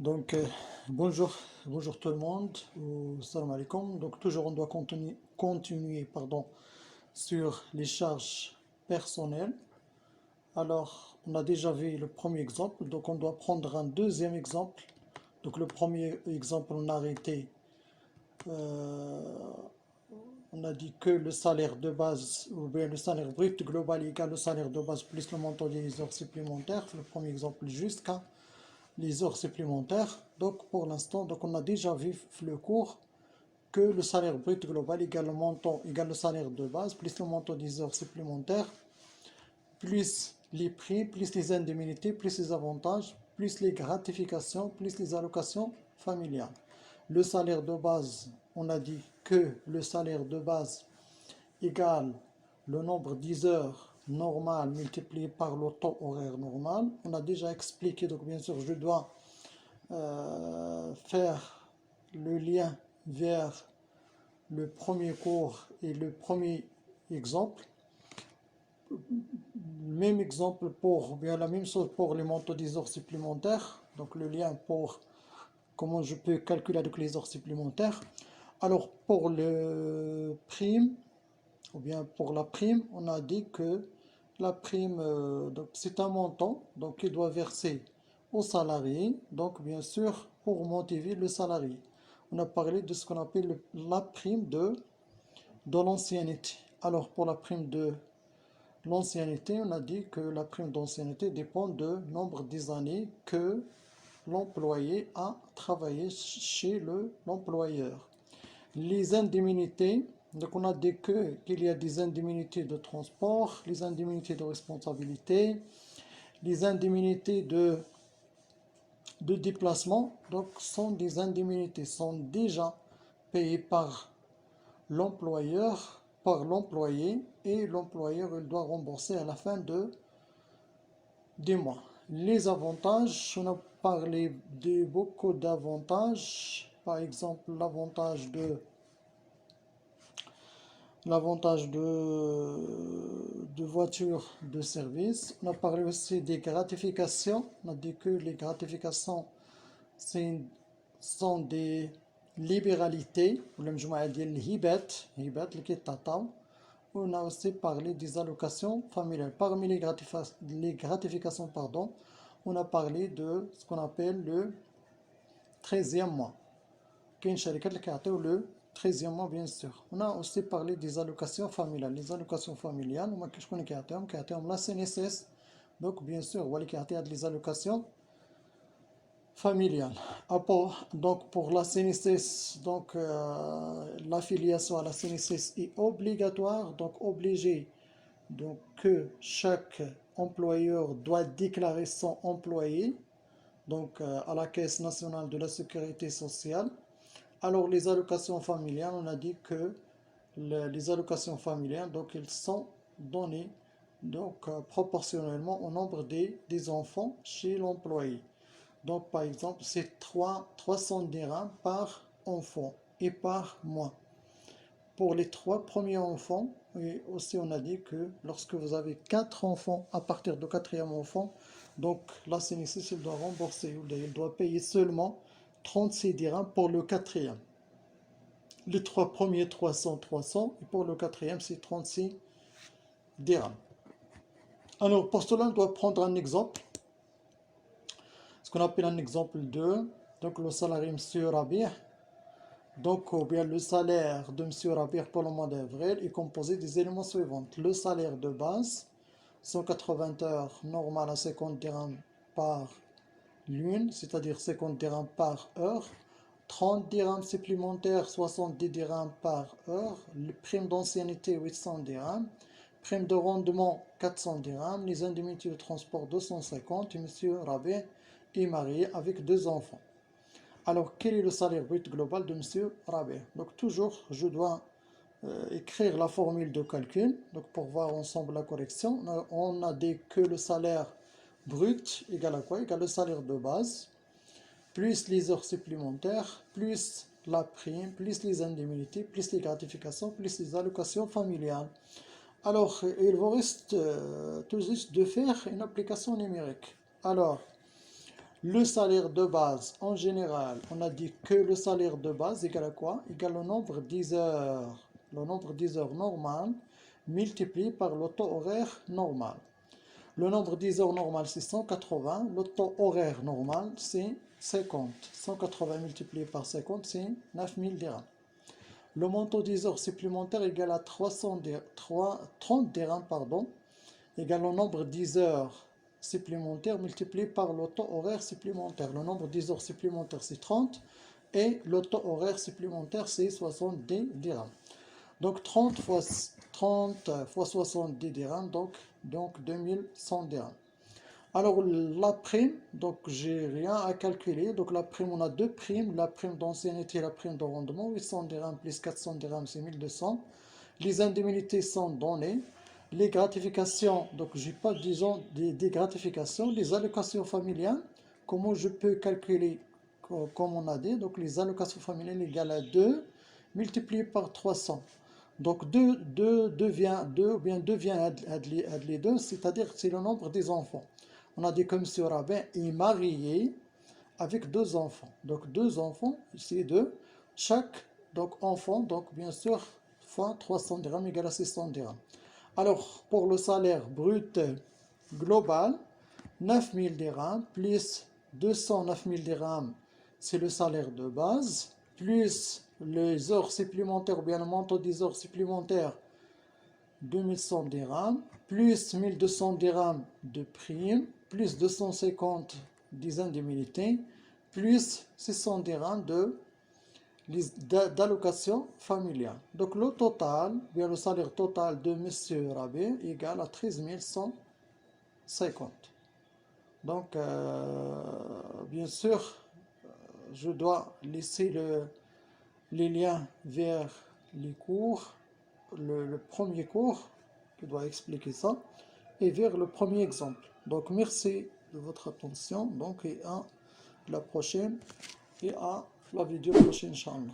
Donc, bonjour tout le monde, salam alaikum. Donc, toujours on doit continuer sur les charges personnelles. Alors, on a déjà vu le premier exemple, donc on doit prendre un deuxième exemple. Donc, le premier exemple, on a arrêté, euh, on a dit que le salaire de base, ou bien le salaire brut global égale le salaire de base plus le montant des heures supplémentaires. Le premier exemple jusqu'à les heures supplémentaires. Donc pour l'instant, donc on a déjà vu le cours que le salaire brut global égale le montant égale le salaire de base plus le montant des heures supplémentaires plus les prix plus les indemnités plus les avantages plus les gratifications plus les allocations familiales. Le salaire de base, on a dit que le salaire de base égale le nombre d'heures normales multiplié par le temps horaire normal. On a déjà expliqué, donc bien sûr je dois faire le lien vers le premier cours et le premier exemple. Même exemple pour, bien la même chose pour les montants des heures supplémentaires. Donc le lien pour comment je peux calculer avec les heures supplémentaires. Alors pour le prime, ou bien pour la prime, on a dit que la prime, donc c'est un montant, donc il doit verser au salarié, donc bien sûr pour motiver le salarié. On a parlé de ce qu'on appelle la prime de l'ancienneté. Alors pour la prime de l'ancienneté, on a dit que la prime d'ancienneté dépend du nombre des années que l'employé a travaillé chez l'employeur. Les indemnités, donc on a dit qu'il y a des indemnités de transport, les indemnités de responsabilité, les indemnités de déplacement, donc sont des indemnités, sont déjà payées par l'employeur, par l'employé, et l'employeur il doit rembourser à la fin des mois. Les avantages, on a parlé de beaucoup d'avantages, par exemple l'avantage de voiture de service. On a parlé aussi des gratifications. On a dit que les gratifications sont des libéralités. On a aussi parlé des allocations familiales. Parmi les gratifications, pardon, on a parlé de ce qu'on appelle le 13e mois. Le 13e mois, bien sûr. On a aussi parlé des allocations familiales. Les allocations familiales, moi, je connais la CNSS. Donc, bien sûr, les allocations familiales. Donc, pour la CNSS, donc, l'affiliation à la CNSS est obligatoire, donc obligé. Donc, que chaque employeur doit déclarer son employé, donc, à la Caisse nationale de la sécurité sociale. Alors les allocations familiales, on a dit que les allocations familiales, donc elles sont données donc, proportionnellement au nombre des enfants chez l'employé. Donc par exemple, c'est 300 dirhams par enfant et par mois. Pour les 3 premiers enfants, et aussi on a dit que lorsque vous avez 4 enfants, à partir du 4e enfant, donc la CNSS il doit rembourser, il doit payer seulement 36 dirhams pour le 4e. Les 3 premiers 300, et pour le 4e c'est 36 dirhams. Alors pour cela on doit prendre un exemple, ce qu'on appelle un exemple 2. Donc le salarié M. Rabi', donc ou bien le salaire de M. Rabi' pour le mois d'avril est composé des éléments suivants. Le salaire de base, 180 heures normales à 50 dirhams par lune, c'est-à-dire 50 dirhams par heure. 30 dirhams supplémentaires, 70 dirhams par heure. Le prime d'ancienneté, 800 dirhams. Prime de rendement, 400 dirhams. Les indemnités de transport, 250. Et M. Rabi' est marié avec 2 enfants. Alors, quel est le salaire brut global de M. Rabi'? Donc, toujours, je dois écrire la formule de calcul. Donc, pour voir ensemble la correction, on a dit que le salaire brut égale à quoi? Égale le salaire de base, plus les heures supplémentaires, plus la prime, plus les indemnités, plus les gratifications, plus les allocations familiales. Alors, il vous reste tout juste de faire une application numérique. Alors, Le salaire de base, en général, on a dit que le salaire de base égale à quoi? Égale au nombre 10 heures. Le nombre 10 heures normal multiplié par le taux horaire normal. Le nombre 10 heures normal, c'est 180. Le taux horaire normal, c'est 50. 180 multiplié par 50, c'est 9000 dirhams. Le montant 10 heures supplémentaires égale à 30 dirhams, pardon, égale au nombre 10 heures supplémentaires multiplié par le taux horaire supplémentaire. Le nombre 10 heures supplémentaires, c'est 30 et le taux horaire supplémentaire, c'est 70 dirhams. Donc 30 fois 70 dirhams, donc 2100 dirhams. Alors la prime, donc j'ai rien à calculer. Donc la prime, on a deux primes, la prime d'ancienneté et la prime de rendement. 800 dirhams plus 400 dirhams, c'est 1200. Les indemnités sont données. Les gratifications, donc j'ai pas disons des gratifications. Les allocations familiales, comment je peux calculer, comme on a dit, donc les allocations familiales égales à 2 multiplié par 300. Donc 2 devient 2 ou bien 2 vient adler 2, c'est-à-dire que c'est le nombre des enfants. On a dit que M. Rabin est marié avec deux enfants. Donc deux enfants, c'est 2. Chaque donc, enfant, donc bien sûr, fois 300 dirhams égale à 600 dirhams. Alors, pour le salaire brut global, 9000 dirhams plus 209 000 dirhams, c'est le salaire de base, plus les heures supplémentaires, ou bien le montant des heures supplémentaires, 2100 dirhams, plus 1200 dirhams de prime, plus 250 des indemnités, plus 600 dirhams d'allocation familiale. Donc le total, bien le salaire total de M. Rabé égale à 13 150. Donc, bien sûr, je dois laisser les liens vers les cours, le premier cours qui doit expliquer ça, et vers le premier exemple. Donc, merci de votre attention. Donc, et à la prochaine, et à la vidéo prochaine, Inch'Allah.